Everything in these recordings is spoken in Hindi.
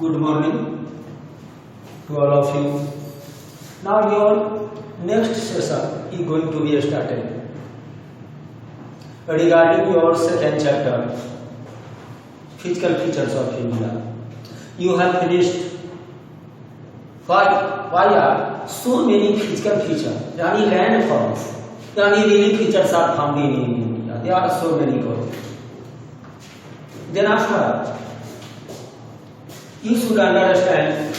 Good morning to all of you. Now your next session is going to be started regarding your second chapter, physical features of India. You have finished. Why are so many physical features? Yani landforms. Yani really features are found in India. There are so many good. Then after, you should understand.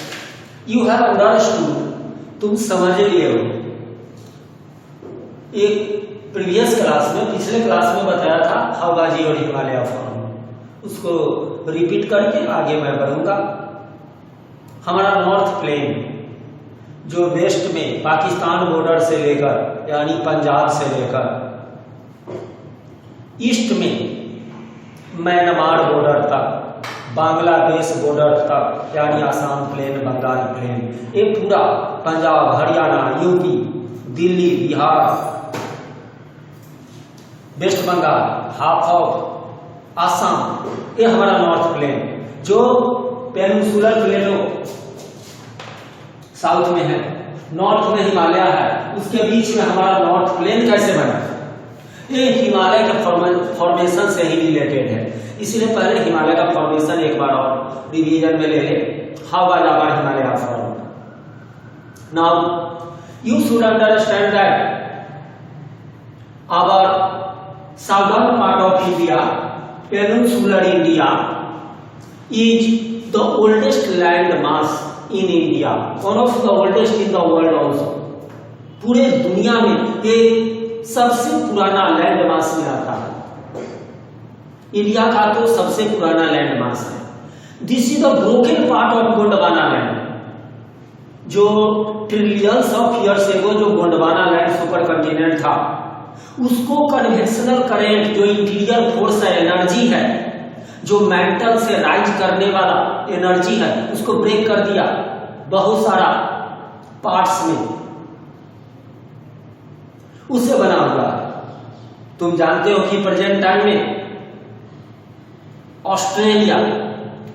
You have understood. तुम समझ लिए हो. एक प्रीवियस क्लास में, पिछले क्लास में बताया था हाउगाजी और हिमालय फॉर्म. उसको रिपीट करके आगे मैं बढ़ूंगा. हमारा नॉर्थ प्लेन जो वेस्ट में पाकिस्तान बॉर्डर से लेकर यानी पंजाब से लेकर ईस्ट में म्यांमार बॉर्डर तक, बांग्लादेश बॉर्डर तक यानी आसाम प्लेन, बंगाल प्लेन, ये पूरा Punjab, Haryana, UP, Delhi, Bihar, west Bengal, half of Assam, ये हमारा नॉर्थ प्लेन. जो पेनिनसुलर प्लेटो साउथ में है, नॉर्थ में हिमालय है, उसके बीच में हमारा नॉर्थ प्लेन कैसे बना? ये हिमालय के फॉर्मेशन से ही रिलेटेड है. इसलिए पहले हिमालय का फॉर्मेशन एक बार और रिवीजन में ले ले. How was our Himalaya form? Now you should understand that our southern part of India, peninsular India, is the oldest land mass in India, one of the oldest in the world also. पूरे दुनिया में ये सबसे पुराना लैंड मास में आता है. इंडिया का तो सबसे पुराना लैंड मास है. This is the broken part of Gondwana land. जो ट्रिलियंस ऑफ ईयर्स एगो जो गोंडवाना लैंड सुपर कंटिनेंट था, उसको कन्वेंशनल करेंट, जो इंटीरियर फोर्स है, एनर्जी है, जो मेंटल से राइज करने वाला एनर्जी है, उसको ब्रेक कर दिया बहुत सारा पार्ट्स में. उससे बना हुआ. तुम जानते हो कि प्रेजेंट टाइम में Australia,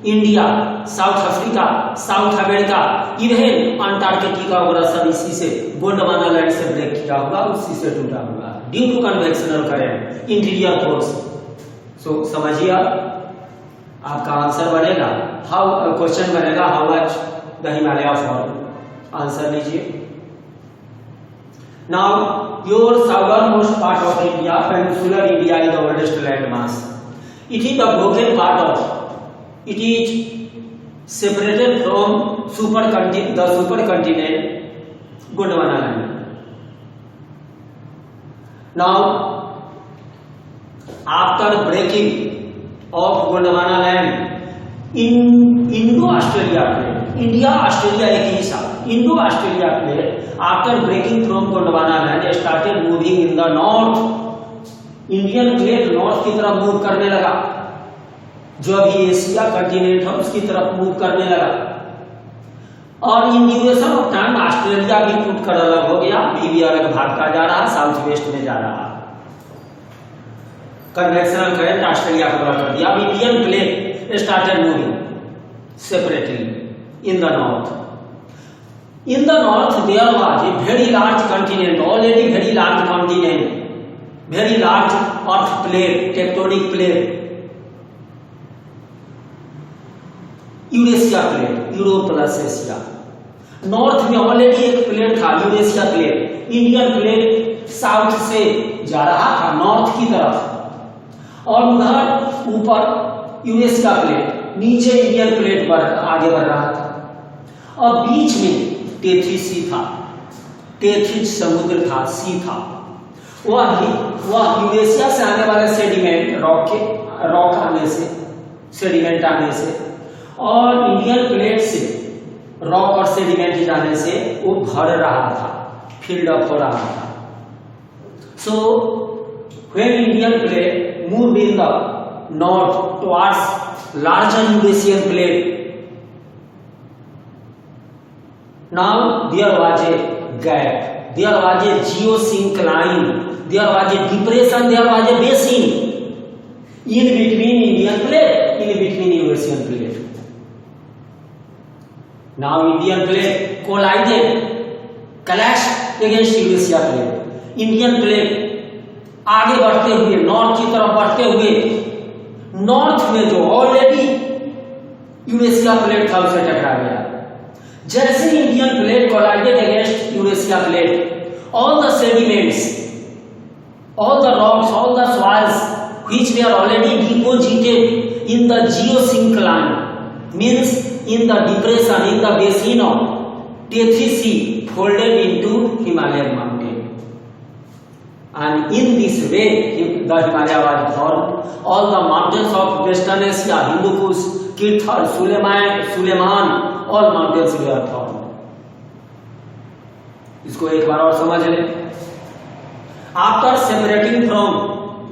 India, south Africa, south America, even Antarctica वगैरह सब इसी से गोंडवाना लैंड से ब्रेक किया हुआ, उसी से टूटा हुआ due to conventional current, interior force. So समझिए, आपका आंसर बनेगा हाउ, क्वेश्चन बनेगा how much the Himalaya form. Answer लीजिए. Now your southern most part of India, peninsular India, is the oldest land mass. It is the broken part of. It is separated from the supercontinent Gondwana land. Now, after breaking of Gondwana land, in Indo-Australia plate, India-Australia एक ही साथ, Indo-Australia plate, after breaking from Gondwana land, started moving in the north. Indian plate north की तरफ मूव करने लगा. जो अभी एशिया कंटिनेंट है उसकी तरफ मूव करने लगा. और in duration of time Australia भी टूट कर अलग हो गया, भी अलग भागता जा रहा, साउथ वेस्ट में जा रहा. कन्वेंशनल करंट ऑस्ट्रेलिया को बड़ा कर दिया. अब Indian plate started moving separately in the north. In the north there was a very large continent, already very large continent, very large earth plate, tectonic plate, Eurasia plate, Europe plus Asia. North में ऑलरेडी एक प्लेट था, Eurasia plate. Indian plate south से जा रहा था नॉर्थ की तरफ, और उधर ऊपर यूरेशिया प्लेट, नीचे इंडियन प्लेट पर आगे बढ़ रहा था. और बीच में टेथी सी था, टेथी समुद्र था, सी था. वह यूरेशिया से आने वाले सेडिमेंट, रॉक आने से, सेडिमेंट आने से, और इंडियन प्लेट से रॉक और सेडिमेंट जाने से वो भर रहा था, फिल्ड अप हो रहा था. So when Indian plate moved in the north towards larger Eurasian plate, now there was a gap, there was a geosyncline, there was a depression, there was a basin in between Indian plate, in between Eurasian plate. Now Indian plate collided clashed against Eurasia plate. Indian plate आगे बढ़ते हुए नॉर्थ की तरफ बढ़ते हुए नॉर्थ में जो ऑलरेडी यूरेशिया प्लेट था उसे टकरा गया। जैसे Indian plate collided against Eurasia plate, all the sediments, all the rocks, all the soils which were already deposited in the geosyncline, means in the depression, in the basin of Tethys Sea, folded into Himalayan mountain. And in this way, the Himalaya was formed. All the mountains of Western Asia, Hindu Kush, Kirthar, Suleiman, all mountains were formed. इसको एक बार और समझ लें। After separating from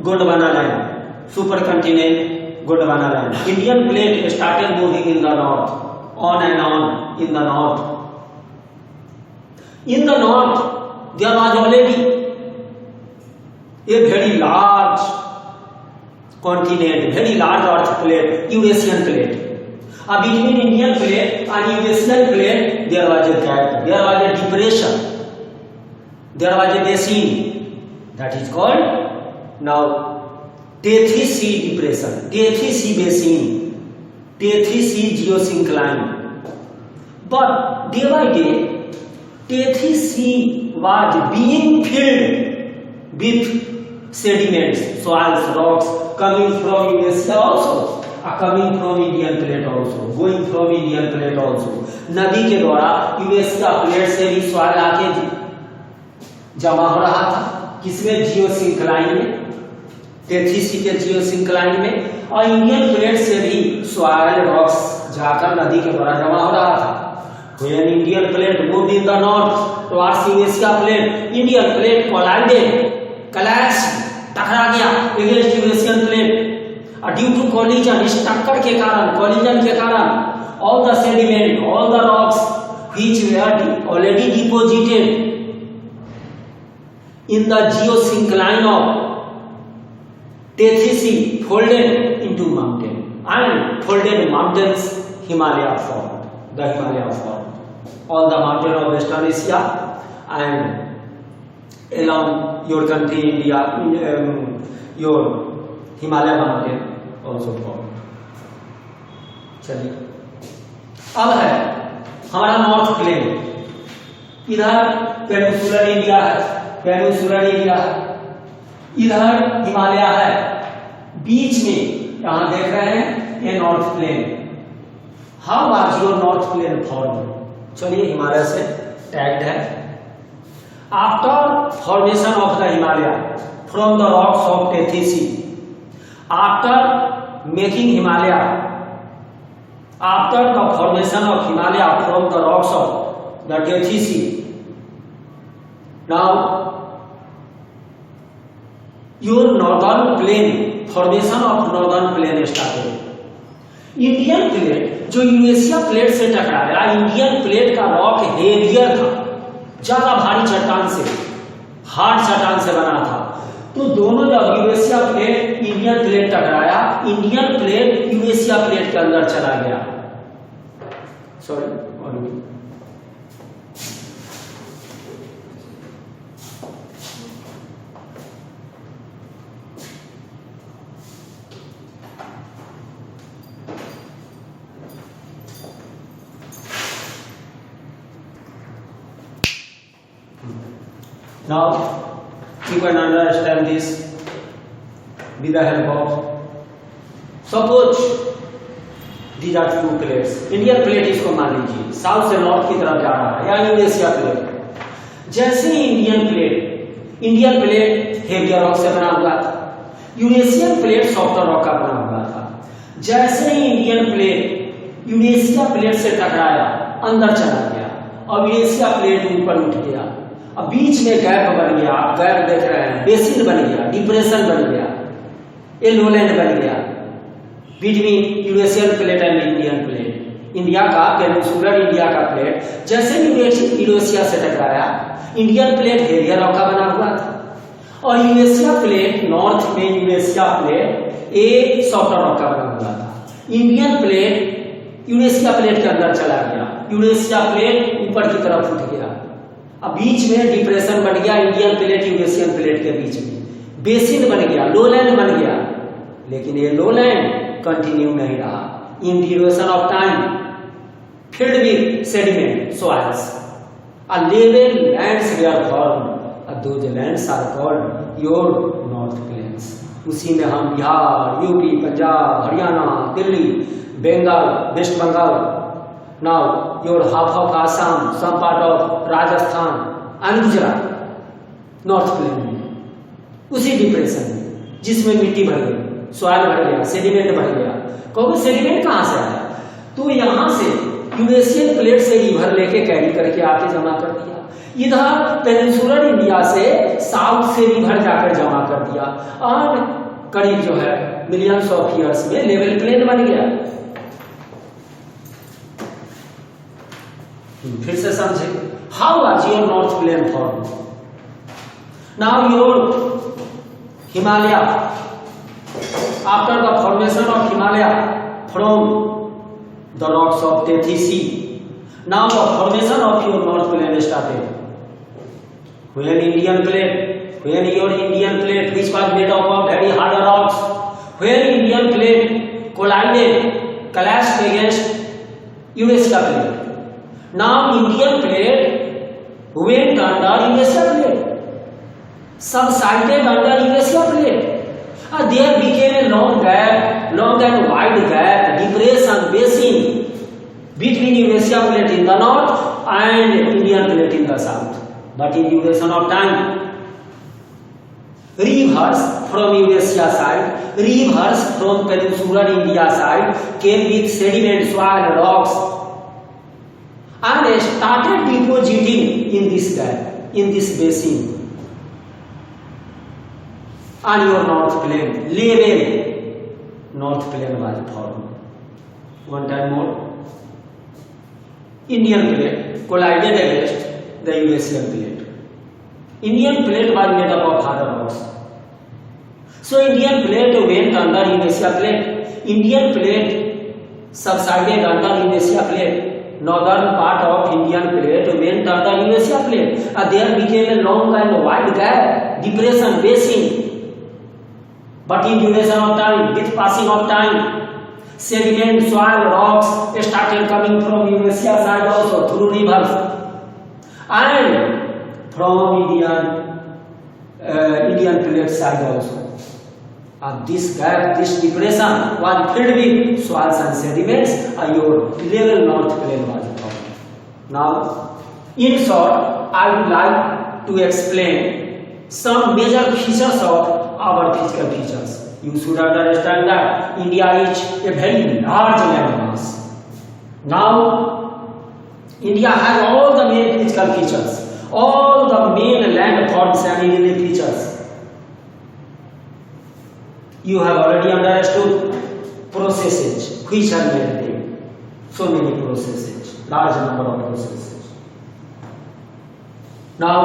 Gondwana land, supercontinent Gondwana land, Indian plate started moving in the north, on and on in the north. In the north there was already a very large continent, very large earth plate, Eurasian plate. Between Indian plate and Eurasian plate there was a gap, there was a depression, there was a basin that is called now Tethys Sea depression, Tethys Sea basin, Tethys Sea geosyncline. But day by day Tethys Sea was being filled with sediments, soils, rocks coming from Eurasia also, coming from Indian plate also, going from Indian plate also. नदी के द्वारा यूरेशिया प्लेट से भी सॉइल आके जमा हो रहा था, किसमें? जियोसिंक्लाइन में, टेथीस सी के जियोसिंक्लाइन में। और इंडियन प्लेट से भी सॉइल रॉक्स जाकर नदी के द्वारा जमा हो रहा था। When Indian plate moved in the north towards Eurasia plate, Indian plate collided, clashed, टकरा गया against Eurasian plate। Due to collision, इस टक्कर के कारण, कॉलिजन के कारण, all the sediment, all the rocks which were already deposited in the geosyncline of Tethys Sea folded into mountain, and folded mountains Himalaya formed, the Himalaya formed, all the mountain of Western Asia and along your country India, your Himalaya mountain also formed। चलिए अब है हमारा नॉर्थ प्लेन। इधर पेनिनसुलर इंडिया है, पेनिनसुलर इंडिया है, इधर हिमालय है, बीच में यहां देख रहे हैं ये north plain. How was your north plain form? चलिए हिमालय से टैग्ड है। After formation of the Himalaya from the rocks of Tethys Sea, after making Himalaya, after the formation of Himalaya from the rocks of the Tethys Sea, now your northern plain, formation of northern plain started। Indian plate जो यूरेशिया प्लेट से टकराया, इंडियन प्लेट का रॉक हेवियर था, ज्यादा भारी चट्टान से, हार्ड चट्टान से बना था। तो दोनों जब यूरेशिया प्लेट इंडियन प्लेट टकराया, इंडियन प्लेट यूरेशिया प्लेट के अंदर चला गया। Sorry, now you can understand this with the help of, suppose these are two plates, Indian plate इसको मान लीजिए साउथ से नॉर्थ की तरफ जा रहा है, या यूरेशिया प्लेट। जैसे ही इंडियन प्लेट हेवियर रॉक से बना हुआ था, यूरेशियन प्लेट सॉफ्टर रॉक का बना हुआ था। जैसे ही इंडियन प्लेट यूरेशिया प्लेट से टकराया, अंदर चला गया और यूरेशिया प्लेट ऊपर उठ गया। अब बीच में गैप बन गया, आप गैप देख रहे हैं, बेसिन बन गया, डिप्रेशन बन गया, ये लोलैंड बन गया between Eurasian plate and Indian plate. India का पेनिनसुलर इंडिया का प्लेट जैसे यूरेशिया से टकराया, इंडियन प्लेट हेवियर रॉक का बना हुआ था और यूरेशिया प्लेट नॉर्थ में यूरेशिया प्लेट ए सॉफ्टर रॉक का बना हुआ था। इंडियन प्लेट यूरेशिया प्लेट के अंदर चला गया, यूरेशिया प्लेट ऊपर की तरफ उठ गया, अब बीच में डिप्रेशन बन गया इंडियन प्लेट यूरेशियन प्लेट के बीच में, बेसिन बन गया, लोलैंड बन गया। लेकिन ये लोलैंड कंटिन्यू नहीं रहा। In duration of time filled with sediment soils, a level lands were formed, and those lands are called your north plains। उसी में हम Bihar, UP, Punjab, Haryana, Delhi, Bengal, west Bengal, now your half of Assam, some part of Rajasthan and Gujarat, north plain में, उसी डिप्रेशन में जिसमें मिट्टी भर गई, सॉइल भर गया, सेडिमेंट भर गया। कहोगे सेडिमेंट कहाँ से आया? तो यहाँ से यूरेशियन प्लेट से रिवर लेके कैरी करके आके जमा कर दिया, इधर पेनिनसुलर इंडिया से साउथ से रिवर जाकर जमा कर दिया, और करीब जो है मिलियंस ऑफ ईयर्स में लेवल प्लेन बन गया। फिर से समझे, how was your north plain form? Now your Himalaya, after the formation of Himalaya from the rocks of Tethys Sea, now the formation of your north plain started. When Indian plate, when your Indian plate, which was made up of very hard rocks, when Indian plate collided, clashed against Eurasia plate, now Indian plate went under Eurasia plate, subsided under Eurasia plate, and there became a long gap, long and wide gap, depression, basin between Eurasia plate in the north and Indian plate in the south. But in duration of time, rivers from Eurasia side, rivers from peninsular India side came with sediment, soil, rocks, and started depositing in this gap, in this basin. And your north plain, level north plain was formed. One time more, Indian plate collided against the Eurasian plate. Indian plate was made up of hard rocks. So Indian plate went under Eurasia plate. Indian plate subsided under Eurasia plate. Northern part of Indian plate went under Eurasia plate. And there became a long and wide gap, depression, basin. But in duration of time, with passing of time, sediment, soil, rocks started coming from Eurasia side also through rivers, and from Indian plate side also. And this gap, this depression was filled with soils and sediments, and your level north plain was formed. Now, in short, I would like to explain some major features of our physical features. You should understand that India is a very large landmass. Now, India has all the main physical features, all the main landforms and linear features. You have already understood processes, which are made there. So many processes, large number of processes. Now,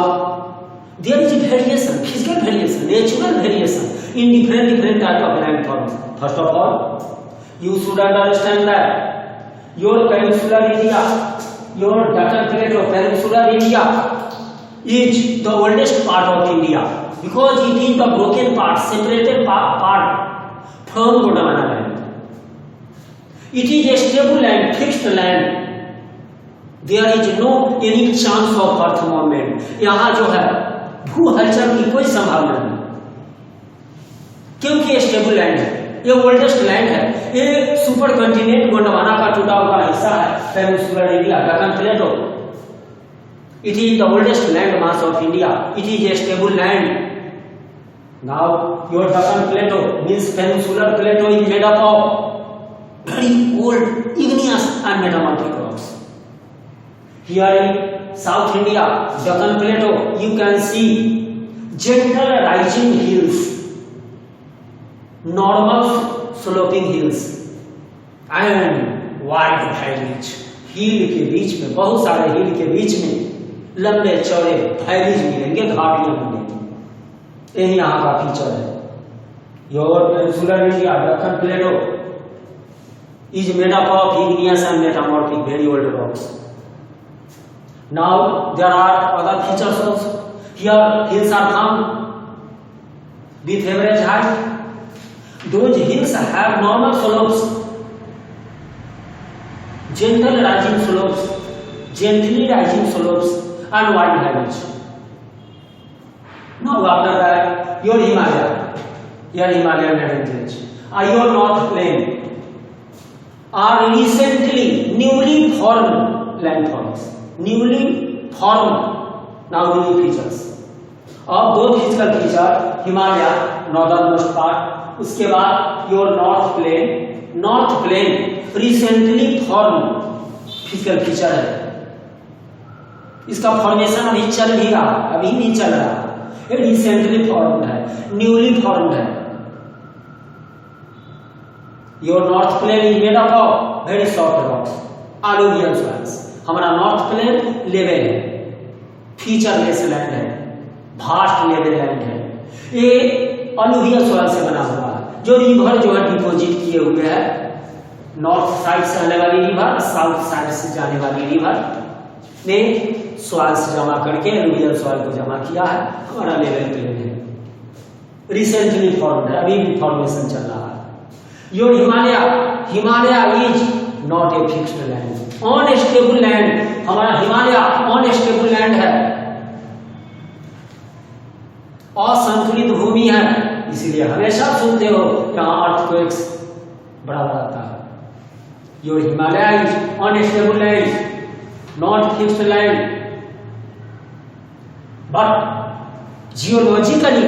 there is variation, physical variation, natural variation in different type of landforms. First of all, you should understand that your peninsular India, your Deccan plate of peninsular India is the oldest part of India, because it is the broken part, separated part from Gondwana land. It is a stable land, fixed land. There is no any chance of earth movement. यहाँ जो है भू हलचल की कोई संभावना नहीं, क्योंकि ये स्टेबल लैंड है, ये ओल्डेस्ट लैंड है, ये सुपर कॉन्टिनेंट गोंडवाना का टूटा हुआ हिस्सा है peninsular area, Deccan plateau. It is the oldest land mass of India. It is a stable land. Now your Deccan plateau means peninsular plateau is made up of very old igneous and metamorphic rocks. Here in South India, Deccan plateau, you can see gentle rising hills, normal sloping hills and wide valleys. हिल के बीच में, बहुत सारे हिल के बीच में लंबे चौड़े वैलीज मिलेंगे, घाटियां मिलेंगी. यही यहाँ का फीचर है. Your peninsular India Deccan plateau is made up of igneous and metamorphic very old rocks. Now there are other features also. Here hills are found with average height. Those hills have normal slopes, gentle rising slopes, gently rising slopes, and wide valleys. Now after that, your Himalayan ranges, your North Plain are newly formed landforms. Newly formed now new features. अब दो physical feature Himalaya northern part, उसके बाद your north plain recently form physical feature है. इसका फॉर्मेशन अभी चल नहीं रहा, अभी नहीं चल रहा, ये रिसेंटली फॉर्म्ड है, न्यूली फॉर्म्ड है. Your north plain is made up of very soft rocks, alluvial soils. हमारा नॉर्थ प्लेन लेवल है, फीचरलेस लैंड है, भास्ट लेवल लैंड है. ये अलुवियल सॉइल से बना हुआ है. जो रिवर जो है डिपोजिट किए हुए है, नॉर्थ साइड से आने वाली रिवर, साउथ साइड से जाने वाली रिवर ने सॉइल्स जमा करके अलुवियल सॉइल को जमा किया है. हमारा लेवल प्लेन है, रिसेंटली फॉर्म्ड है, अभी भी फॉर्मेशन चल रहा है. Your Himalaya is not a fixed land, unstable land. हमारा हिमालय अनस्टेबल लैंड है, असंतुलित भूमि है. इसलिए हमेशा सुनते हो यहाँ अर्थक्वेक्स बड़ा आता है. Your Himalaya is unstable land, not fixed land, but geologically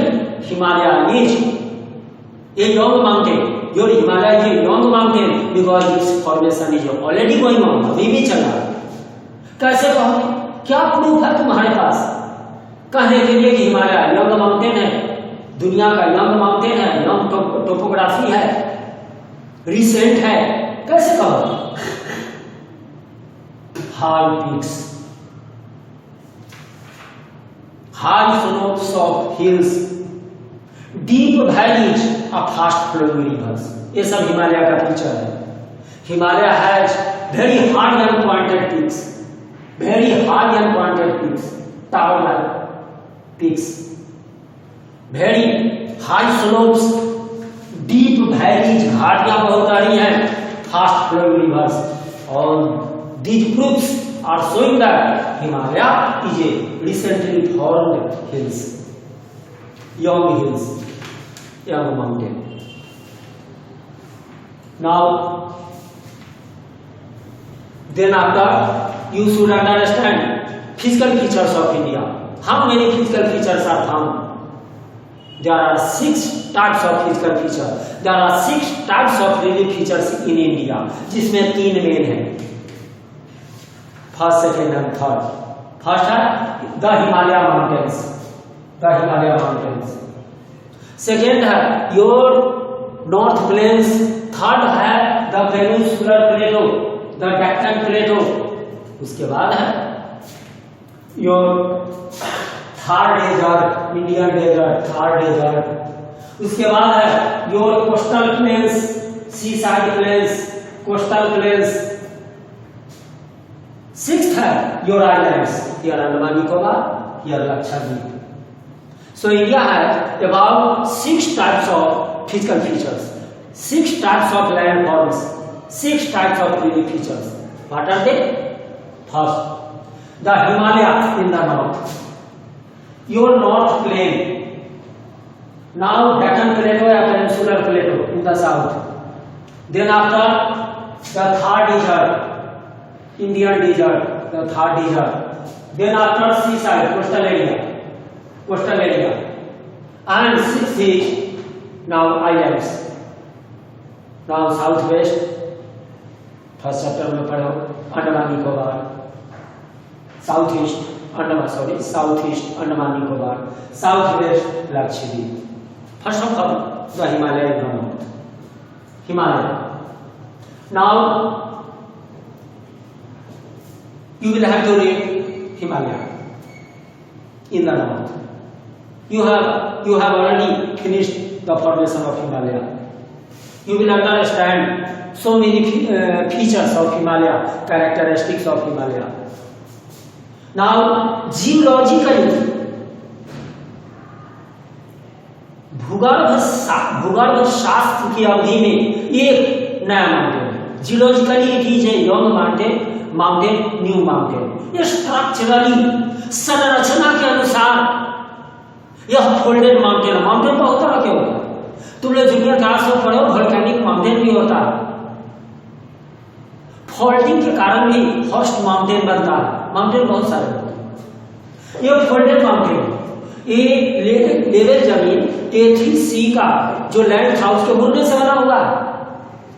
Himalaya is a young mountain. Your Himalaya is a young mountain because it's formation is already going on, अभी भी चल रहा है. कैसे कहोगे? क्या प्रूफ है तुम्हारे पास कहने के लिए कि हिमालय यंग माउंटेन है, दुनिया का यंग माउंटेन है, यंग टोपोग्राफी है, रिसेंट है? कैसे कहो? High peaks, high slopes of hills, deep valleys of fast flowing rivers, ये सब हिमालय का फीचर है. Himalaya has very high and pointed peaks, very high and pointed peaks, tower like peaks, very high slopes, deep valleys, घाटियां बहुत आ रही हैं, fast flowing rivers. All these proofs are showing that Himalaya is a recently formed hills, young mountain. Now, then after you should understand physical features of India. How many physical features are found? There are 6 types of physical features. There are 6 types of relief features in India, जिसमें 3 मेन हैं. First, second and third. First है the Himalaya mountains, the Himalaya mountains. Second है योर नॉर्थ प्लेन्स. थर्ड है the peninsular plateau, the Deccan plateau. उसके बाद है your Thar desert, Indian desert, Thar desert. उसके बाद है your coastal plains, sea side plains, coastal plains. Sixth है your islands, here Andaman Nicobar, here Lakshadweep. So India has about 6 types of physical features, 6 types of land forms, 6 types of relief features. What are they? First, the Himalaya in the north, your north plain. Now Deccan Plateau or Peninsular Plateau in the south. Then after the Thar Desert, Indian Desert, the Thar Desert. Then after seaside, coastal area, and 6 is now islands. Now southwest, first chapter में पढ़ो Andaman Nicobar. South east Andaman Nicobar, south west Lakshadweep. First of all the Himalaya in the north. Himalaya. Now you will have to read Himalaya in the north. You have already finished the formation of Himalaya. You will understand so many features of Himalaya, characteristics of Himalaya. Now geologically भूगर्भ शास्त्र की अवधि में एक नया mountain, geologically it is a young mountain new mountain. Structurally संरचना के अनुसार यह फोल्डेड माउंटेन, माउंटेन बहुत तरह के होता है, तुम लोग जूनियर क्लास में पढ़ो वोल्केनिक माउंटेन भी होता है, फोल्डिंग के कारण भी हॉस्ट माउंटेन बनता है, माउंटेन बहुत सारे होते हैं। ये फोल्डेड माउंटेन, ये लेवल जमीन A3C का जो लैंड था उसके मुड़ने से बना हुआ है,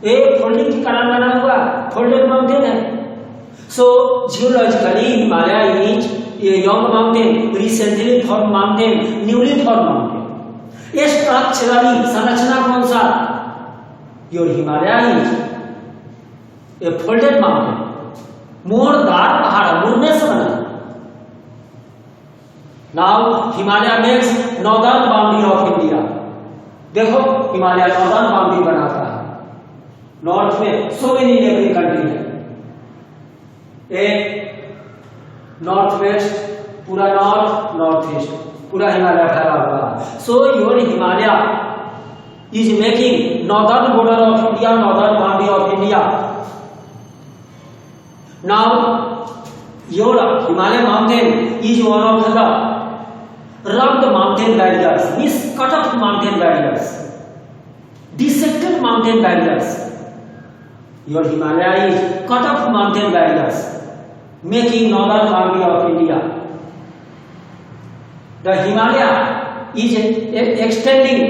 ये फोल्डिंग के कारण बना हुआ फोल्डेड माउंटेन है। So geologically Himalaya is a young mountain, recently form mountain, newly form mountain. ये स्ट्रक्चरली संरचना कौन सा, your Himalaya is a folded mountain, मोड़दार पहाड़ मुड़ने से बना। Now Himalaya makes northern boundary of India. देखो हिमालय नॉर्दर्न बाउंड्री बनाता है, नॉर्थ में सो मेनी नेबरिंग कंट्री है, एक नॉर्थ वेस्ट, पूरा नॉर्थ नॉर्थ ईस्ट, पूरा हिमालय फैला हुआ है। सो your Himalaya is making northern border of India, northern boundary of India. Now your Himalaya mountain is one of the rugged mountain barriers, means cut off mountain barriers, dissected mountain barriers. Your Himalaya is cut off mountain barriers, making northern boundary of India. The Himalaya is extending,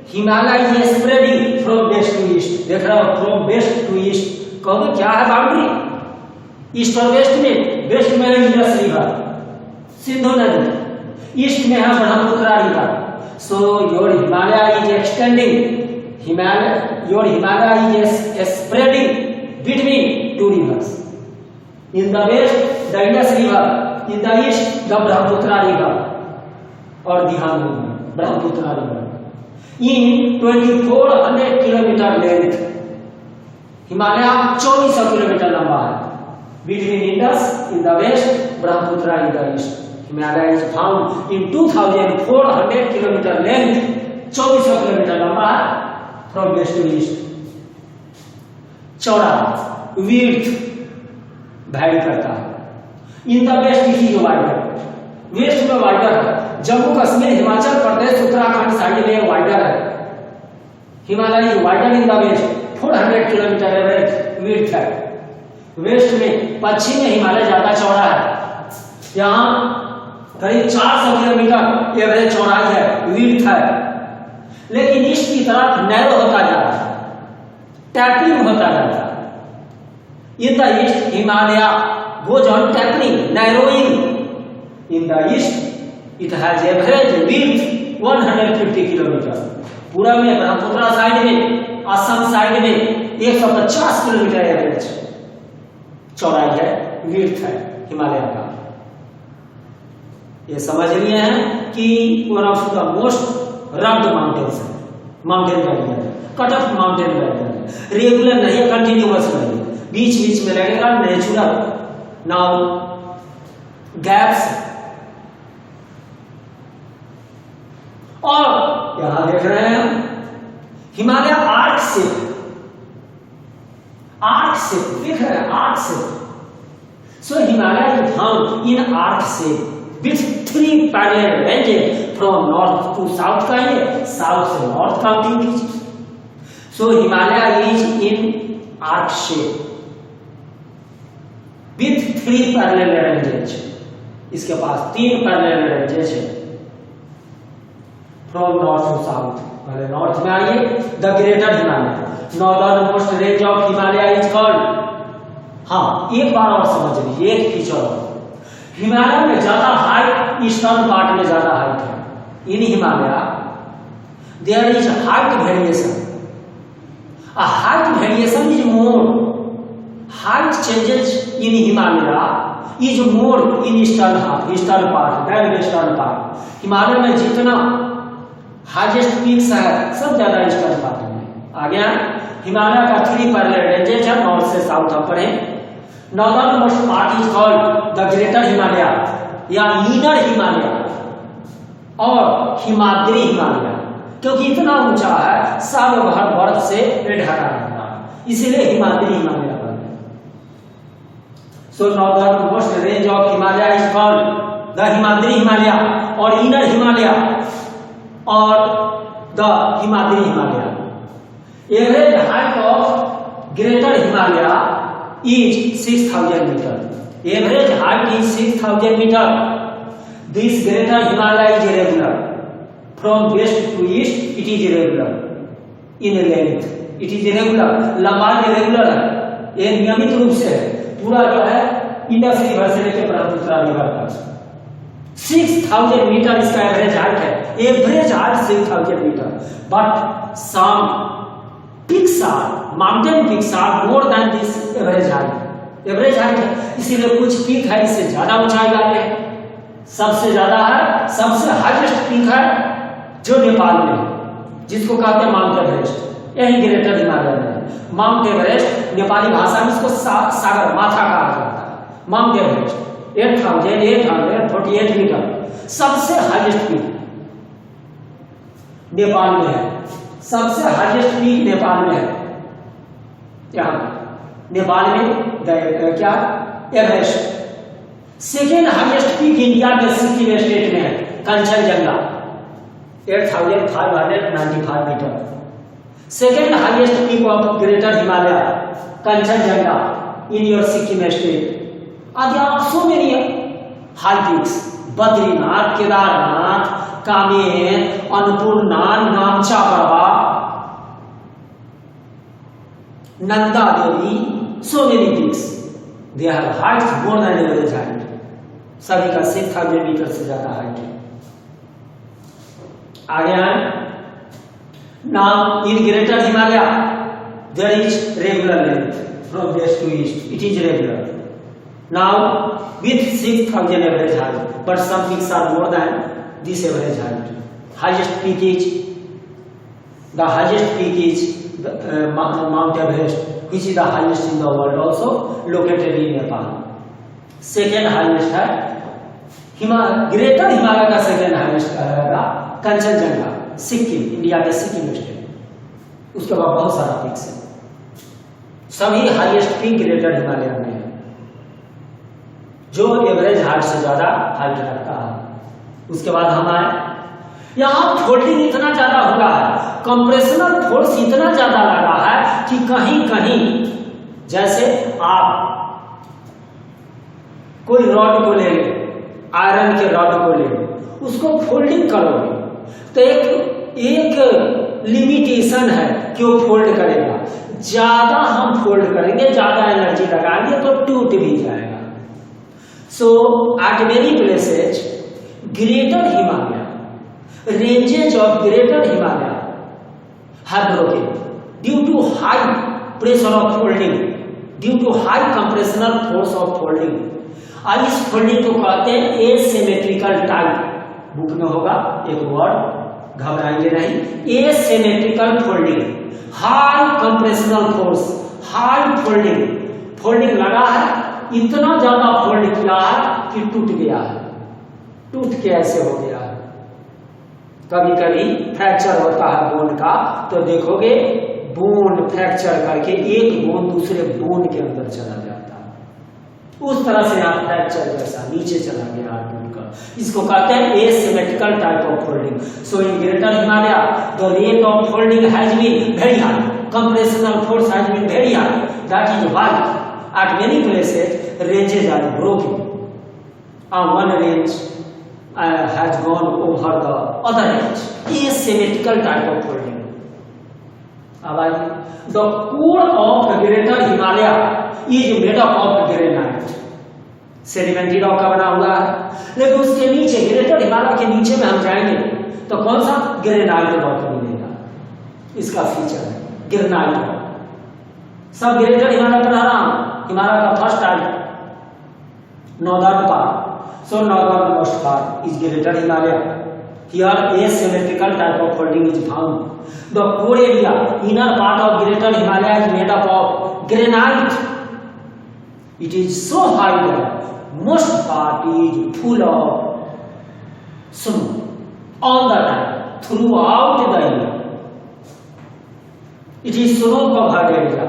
Himalaya is spreading from west to east. देख रहे हो, from west to east, कहोगे क्या है बाउंड्री? ईस्ट और वेस्ट में, वेस्ट में है इंडस रिवर, सिंधु नदी, ईस्ट में है Brahmaputra river. So your Himalaya is extending, your Himalaya is spreading between two rivers, in the west the Indus river, in the east the Brahmaputra river, और ध्यान में Brahmaputra river in 2400 kilometre length. Himalaya 2400 kilometre लंबा है, between Indus in the west, Brahmaputra in the east. Himalaya is found in 2400 kilometre length, 2400 kilometre लंबा है, फ्रॉम वेस्ट टू ईस्ट। चौड़ा विड्थ वैरी करता है, in the west it is wider, west में वाइडर है, जम्मू कश्मीर हिमाचल प्रदेश उत्तराखंड साइड में वाइडर है, Himalaya is wider in the west, 400 kilometre average width है। वेस्ट में पश्चिम में हिमालय ज्यादा चौड़ा है, यहाँ करीब 400 किलोमीटर एवरेज चौड़ाई है, विड्थ है, लेकिन ईस्ट की तरफ नैरो होता जा रहा है, टैपिंग होता जाता है। In the east Himalaya goes on tapping, narrowing. In the east it has average width 150 kilometre. पूरा में ब्रह्मपुत्र साइड में, असम साइड में 150 किलोमीटर एवरेज चौड़ाई है, विड्थ है हिमालय का। ये समझ लिए हैं कि one of the most rugged mountains है, mountain barrier, cut off mountain barrier, regular नहीं है, कंटिन्यूअस नहीं है, बीच बीच में लगेगा, नेचुरल। नाउ गैप्स, और यहां देख रहे हैं हिमालय आर्क से देख रहे हैं, आर्क से। So Himalaya is found in arc से with 3 parallel ranges from north to south का है, south से north काउंटिंग कीजिए। So Himalaya is in arc shape with 3 parallel ranges, इसके पास 3 parallel ranges है from north to south। पहले नॉर्थ में आइए, the greater Himalaya, northern most range of Himalaya is called, हाँ एक बार और समझ लीजिए, एक फीचर, हिमालय में ज्यादा हाइट ईस्टर्न पार्ट में ज्यादा हाइट है। In Himalaya there is height variation, a height variation is more, height changes in Himalaya is more in eastern part than western part। Himalaya में जितना हाईएस्ट पीक्स है सब ज्यादा ईस्टर्न पार्ट में आ गया। हिमालय का 3 पैरेलल रेंजेस है, नॉर्थ से साउथ आप पढ़े। Northern most part is called the greater Himalaya या इनर हिमालय और हिमाद्री हिमालय, क्योंकि इतना ऊंचा है सालों भर बर्फ से ढका रहता है, इसीलिए हिमाद्री हिमालय कहते हैं। So northern most range of Himalaya is called the Himadri Himalaya और इनर हिमालय और the Himadri Himalaya. Average height of greater Himalaya is 6000 meter. Average height is 6000 meter. This greater Himalaya is irregular. From west to east, it is irregular. In length, it is irregular. लंबाई irregular है, ये नियमित रूप से है। पूरा जो है इंडस रिवर से लेकर ब्रह्मपुत्र रिवर तक 6000 मीटर इसका एवरेज हाइट है। Average height 6000 metre, but some peaks are mountain peaks are more than this average height। Average height है, इसीलिए कुछ पीक है इससे ज्यादा ऊंचाई वाले हैं। सबसे ज्यादा है, सबसे हाईएस्ट पीक है जो नेपाल में है, जिसको कहते हैं माउंट एवरेस्ट। यही ग्रेटर हिमालय में है। माउंट एवरेस्ट नेपाली भाषा में इसको सागर माथा कहा जाता है। माउंट एवरेस्ट 8848 मीटर सबसे हाईएस्ट पीक नेपाल में है। सबसे हाईएस्ट पीक नेपाल में है। यहाँ नेपाल में क्या Everest. Second highest peak India में सिक्किम स्टेट में है, Kanchenjunga 8595 metre. Second highest peak of greater Himalaya Kanchenjunga in your Sikkim state. So many high peaks, Badrinath, Kedarnath, कामेर, अन्नपूर्णा, नामचा पर्वत, Nanda Devi, so many peaks. They have heights more than average height. सभी का 6000 मीटर से ज्यादा हाइट है। आगे आए। Now in greater Himalaya there is regular length from west to east. It is regular. Now with 6000 average height, but some peaks are more than this average height. Highest peak is Mount Everest, which is the highest in the world, also located in Nepal. Second highest है ग्रेटर हिमालय का सेकेंड हाईएस्ट रहेगा कंचनजंगा, सिक्किम, इंडिया के सिक्किम स्टेट। उसके बाद बहुत सारा पीक्स है। सभी हाईएस्ट पीक ग्रेटर हिमालय में है, जो एवरेज हाइट से ज्यादा हाइट रखता है। उसके बाद हम आए, यहाँ फोल्डिंग इतना ज्यादा हुआ है, कंप्रेशनल फोर्स इतना ज्यादा लगा है कि कहीं कहीं जैसे आप कोई रॉड को ले, आयरन के रॉड को ले, उसको फोल्डिंग करोगे तो एक लिमिटेशन है कि वो फोल्ड करेगा। ज्यादा हम फोल्ड करेंगे, ज्यादा एनर्जी लगाएंगे तो टूट भी जाएगा। So at many places greater Himalaya, ranges of greater Himalaya have broken due to high pressure of folding, due to high compressional force of folding। और इस फोल्डिंग को कहते हैं asymmetrical type। बुक में होगा एक वर्ड, घबराइए नहीं। asymmetrical folding, high compressional force, high folding। Folding लगा है, इतना ज्यादा फोल्ड किया है कि टूट गया है। टूट के ऐसे हो गया है। कभी कभी फ्रैक्चर होता है बोन का, तो देखोगे बोन फ्रैक्चर करके एक बोन दूसरे बोन के अंदर चला जाता है। उस तरह से यहाँ फ्रैक्चर जैसा नीचे चला गया बोन का। इसको कहते हैं asymmetrical type of folding. So in greater Himalaya the rate of folding has been very high, compressional force has been very high. That is why at many places ranges are broken. One range has gone over the other edge. Asymmetrical type of folding. अब आइए, the core of greater Himalaya is made up of granite. Sedimentary rock का बना हुआ है, लेकिन उसके नीचे ग्रेटर हिमालय के नीचे में हम जाएंगे तो कौन सा ग्रेनाइट रॉक मिलेगा। इसका फीचर है ग्रेनाइट रॉक। सब ग्रेटर हिमालय पर आ रहा हूं। हिमालय का first type northern part. So northernmost part is greater Himalaya. Here asymmetrical type of folding is found. The core area, inner part of greater Himalaya is made up of granite. It is so high that most part is full of snow all the time throughout the year. It is snow covered area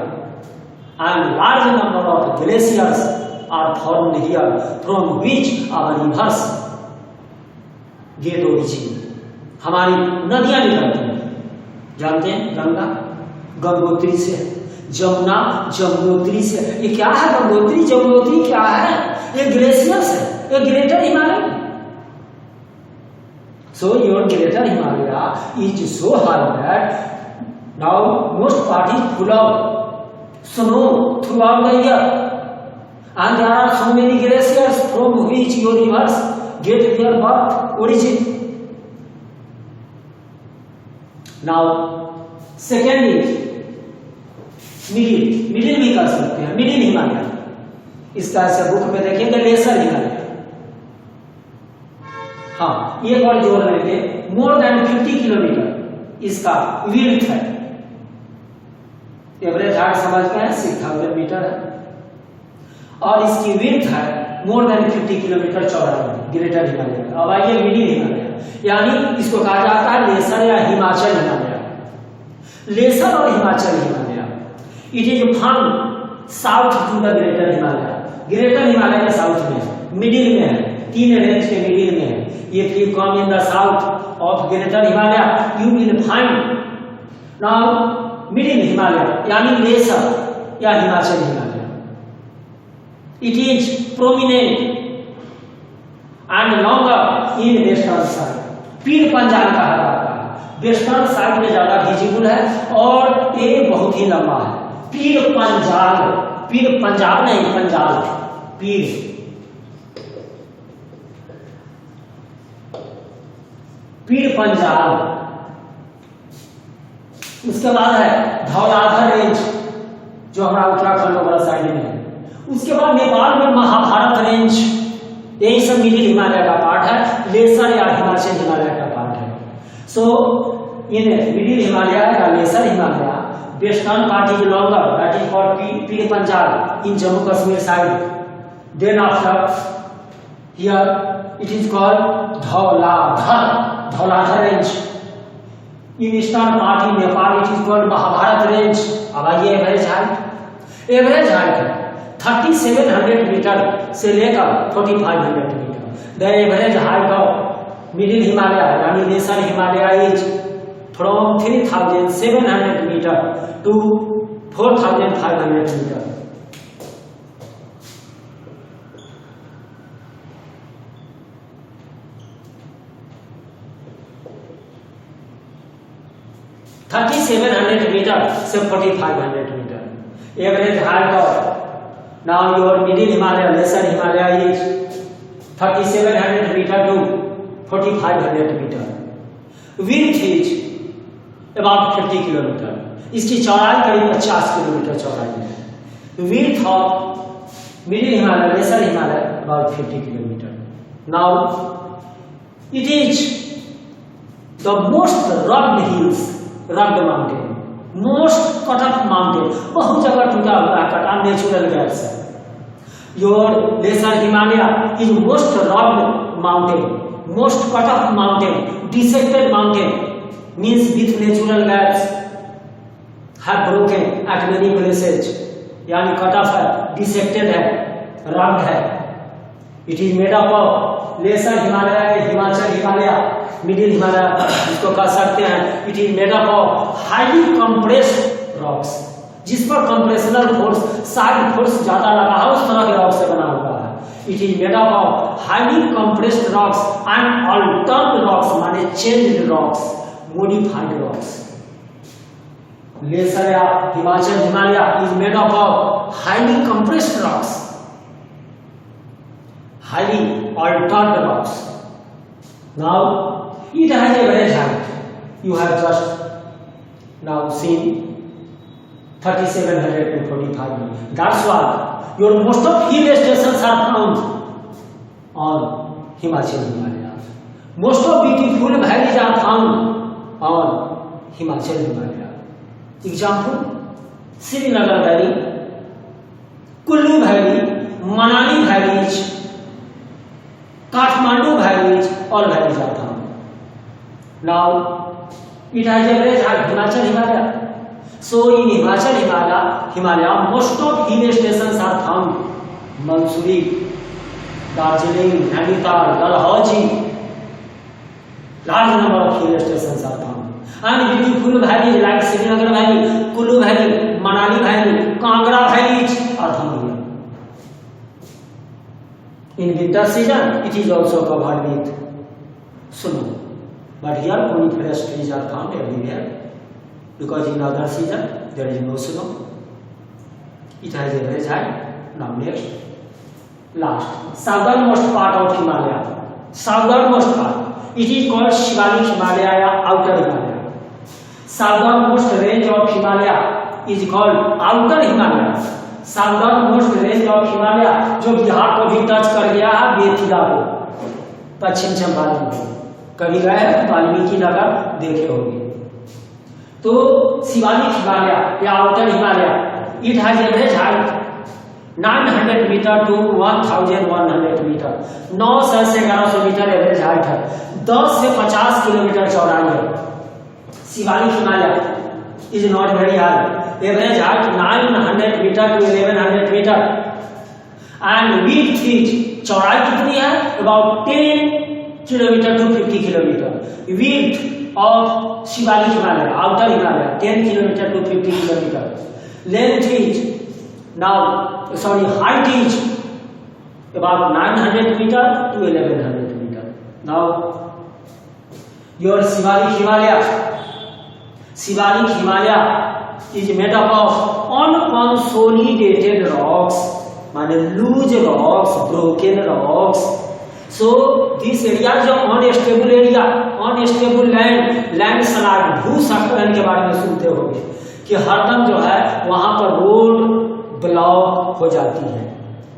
and large number of glaciers are formed here from which our rivers get origin. हमारी नदियां निकलती हैं, जानते हैं, गंगा गंगोत्री से, जमुना जमुनोत्री से। ये क्या है गंगोत्री जमुनोत्री? क्या है? ये ग्लेशियर्स है, ये greater Himalaya. So your greater Himalaya is so high that now most part is full of snow throughout the year, and there are so many glaciers from which your rivers get their birth origin. Now second is middle भी कर सकते हैं, मिडिल हिमालय। इसका ऐसे बुक में देखेंगे लेसर हिमालय। हाँ, एक और जोड़ लेंगे, मोर देन 50 किलोमीटर इसका विड्थ है। एवरेज हाइट समझते हैं 6000 मीटर है, और इसकी विड्थ है मोर देन 50 किलोमीटर चौड़ाई है, ग्रेटर हिमालय। अब आइए मिडिल हिमालय, यानी इसको कहा जाता है लेसर या हिमाचल हिमालय। लेसर और Himachal Himalaya, it is found south to the greater Himalaya. Greater Himalaya के साउथ में है, मिडिल में है, तीन रेंज के मिडिल में है। If you come in the south of Greater Himalaya, you will find now Middle Himalaya, यानी लेसर या Himachal Himalaya. It is prominent and longer in western side. Pir Panjal कहा जाता है, वेस्टर्न साइड में ज्यादा विजिबल है और ये बहुत ही लंबा है। पीर पंजाल, पीर पंजाब नहीं, पंजाल पीर, पीर पंजाब। उसके बाद है धौलाधर रेंज, जो हमारा उत्तराखंड वाला साइड में है। उसके बाद नेपाल में महाभारत रेंज, यही सब मिडिल हिमालय का पार्ट है, लेसर या हिमाचल हिमालय का पार्ट है। सो इन मिडिल हिमालय या lesser Himalaya, western part is longer, that is called Pir Panjal in Jammu Kashmir side. Then after here it is called Dhauladhar, Dhauladhar range. In eastern part in Nepal it is called Mahabharat range. अब आइए एवरेज हाइट, एवरेज हाइट है 3700 मीटर से लेकर 4500 metre. The average height of middle Himalaya यानी lesser Himalaya is from 3700 metre to 4500 metre. Thirty 3700 metre से 4500 metre average height of now your middle Himalaya lesser Himalaya is 3700 metre to 4500 metre. Width is about 50 kilometre, इसकी चौड़ाई करीब 50 किलोमीटर चौड़ाई है। Width of middle Himalaya lesser Himalaya about 50 kilometre. Now it is the most rugged hills, rugged mountain, most cut off mountain, बहुत जगह टूटा हुआ है, कटा नेचुरल गैस है। Your lesser Himalaya is most rugged mountain, most cut off mountain, dissected mountain means with natural gas have broken at many places, यानी कट ऑफ है, डिसेक्टेड है, रग्ड है। It is made up of lesser Himalaya, Himachal Himalaya, middle Himalaya इसको कह सकते हैं। It is made up of highly compressed rocks, जिस पर कंप्रेशनल फोर्स, साइड फोर्स ज्यादा लगा है, उस तरह के रॉक से बना हुआ है। It is made up of highly compressed rocks and altered rocks, माने changed rocks, modified rocks. Lesser या Himachal Himalaya is made up of highly compressed rocks, highly altered rocks. Now it has a average height. You have just now seen 3700 to 4500. That's why your most of hill stations are found on Himachal Himalaya. Most of beautiful valleys are found on Himachal Himalaya. Example: Srinagar Valley, Kullu Valley, Manali valleys, Kathmandu valleys और वैलीज ऑफ थाम। Now it has average height Himachal Himalaya. So in Himachal Himalaya, most of hill stations are found. Mussoorie, Darjeeling, Nainital, Dalhousie, large number of hill stations are found. And beautiful valleys like Srinagar Valley, Kullu Valley, Manali Valley, Kangra Valleys are found here. In winter season, it is also covered with snow. But here coniferous trees are found everywhere. Because in other season there is no snow. It has average height. Now next, last, southernmost part of Himalaya. Southernmost part. It is called Shivalik Himalaya, outer Himalaya. Southernmost range of Himalaya is called outer Himalaya. Southernmost range of Himalaya जो बिहार को भी टच कर गया है, बेतिया को, पश्चिम चंपारण को। कभी गए वाल्मीकि नगर देखे होंगे। तो शिवालिक हिमालय या outer Himalaya, it has average height 900 metre to 1100 metre. 900 से 1100 मीटर एवरेज हाइट है। 10 से 50 किलोमीटर चौड़ाई है। Shivalik Himalaya is not very high. Average height 900 metre to 1100 metre. And width is, चौड़ाई कितनी है? About 10 kilometre to 50 kilometre. Width of Shivalik Himalaya, outer Himalaya, 10 kilometer to 50 kilometer. Length is height is about 900 meter to 1100 meter. Now, your Shivalik Himalaya is made up of unconsolidated rocks, माने loose rocks, broken rocks. So this area जो unstable area, unstable land, landslide, भूस्खलन के बारे में सुनते होंगे कि हरदम जो है वहां पर रोड ब्लॉक हो जाती है,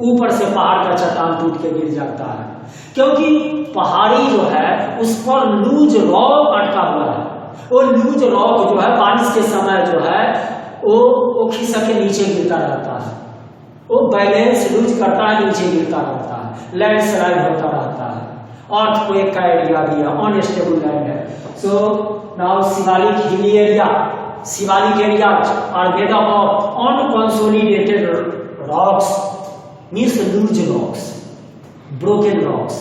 ऊपर से पहाड़ का चट्टान टूट के गिर जाता है, क्योंकि पहाड़ी जो है उस पर लूज रॉक अटका हुआ है। वो लूज रॉक जो है बारिश के समय जो है वो खिसक के नीचे गिरता रहता है, वो बैलेंस लूज करता है, नीचे गिरता रहता है, लैंडस्लाइड होता रहता है। अर्थक्वेक का एरिया भी है, अनस्टेबल लैंड है। सो now Shivalik hilly area, Shivalik area are made up of unconsolidated rocks, means loose rocks, broken rocks.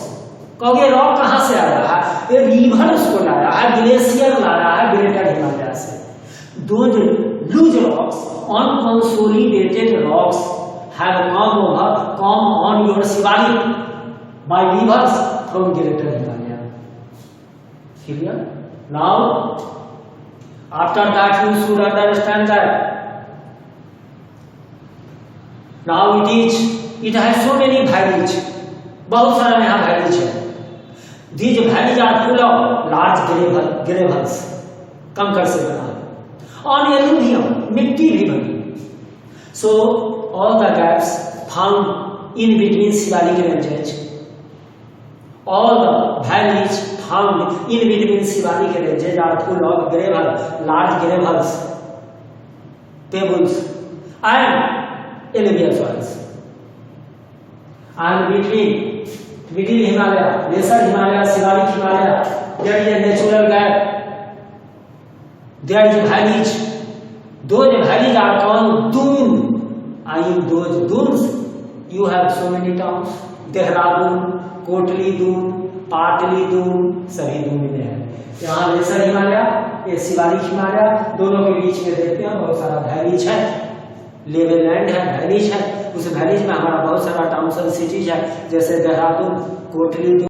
कहोगे रॉक कहां से आया है? ये रिवर उसको लाया है, ग्लेशियर लाया है ग्रेटर हिमालय से। दो loose rocks, unconsolidated rocks have come on your Shivalik by rivers from greater Himalaya. Clear? Now, after that you should understand that now it has so many valleys. बहुत सारा यहाँ valleys है। These valleys are full of large gravels, कंकड़ से बना है, on alluvium, मिट्टी भी बनी। So all the gaps found in between Shivalik ranges, all the valleys found in between Shivalik ranges are full of gravel, large gravels, pebbles, and alluvial soils. And between middle Himalaya, lesser Himalaya, Shivalik Himalaya, there is a natural gap. There is valleys. Those valleys are called dune. And in those dunes, you have so many towns. Dehradun, Kotli Doon, पाटली दून, सभी दून में है। यहाँ लेसर हिमालय, ये शिवालिक हिमालय, दोनों के बीच में देखते हैं बहुत सारा वैलीज है, लेवल लैंड है, वैलीज है। उस वैलीज में हमारा बहुत सारा टाउन्स एंड सिटीज है, जैसे देहरादून, कोटली दून।